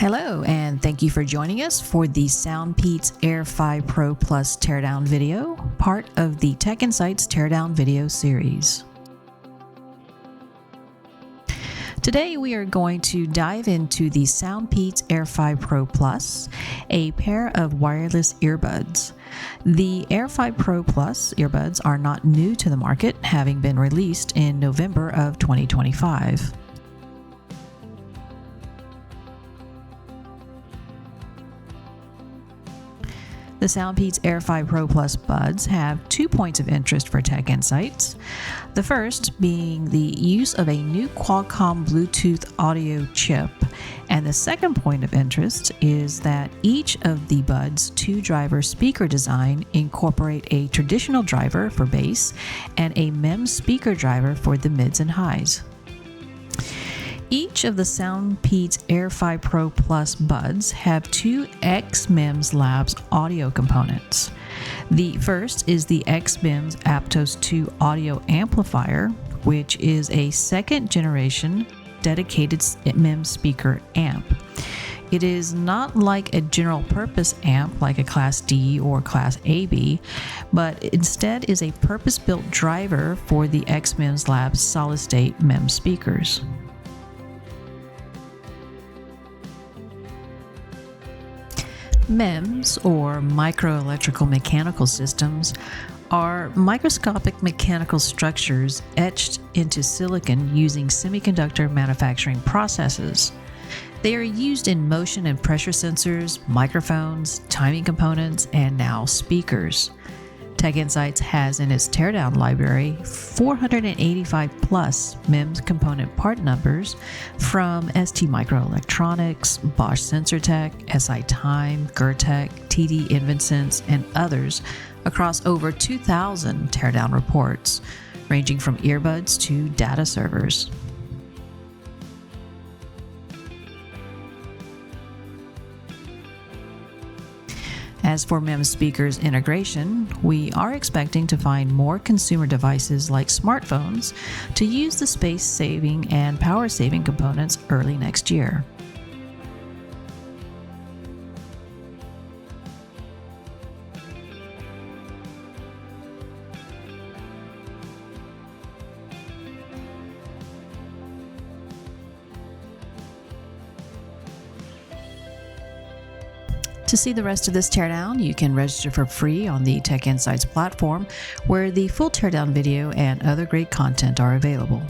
Hello, and thank you for joining us for the Soundpeats Air5 Pro Plus Teardown video, part of the TechInsights Teardown video series. Today we are going to dive into the Soundpeats Air5 Pro Plus, a pair of wireless earbuds. The Air5 Pro Plus earbuds are not new to the market, having been released in November of 2025. The Soundpeats Air5 Pro Plus buds have 2 points of interest for TechInsights. The first being the use of a new Qualcomm Bluetooth audio chip, and the second point of interest is that each of the buds' 2-driver speaker design incorporate a traditional driver for bass and a MEMS speaker driver for the mids and highs. Each of the Soundpeats Air5 Pro Plus buds have 2 xMEMS Labs audio components. The first is the xMEMS Aptos 2 audio amplifier, which is a second-generation dedicated MEMS speaker amp. It is not like a general-purpose amp like a Class D or Class AB, but instead is a purpose-built driver for the xMEMS Labs solid-state MEMS speakers. MEMS, or microelectrical mechanical systems, are microscopic mechanical structures etched into silicon using semiconductor manufacturing processes. They are used in motion and pressure sensors, microphones, timing components, and now speakers. TechInsights has in its Teardown library 485 plus MEMS component part numbers from ST Microelectronics, Bosch SensorTech, SI Time, Gertech, TD InvenSense, and others across over 2,000 Teardown reports, ranging from earbuds to data servers. As for MEMS speakers integration, we are expecting to find more consumer devices like smartphones to use the space-saving and power-saving components early next year. To see the rest of this teardown, you can register for free on the TechInsights platform, where the full teardown video and other great content are available.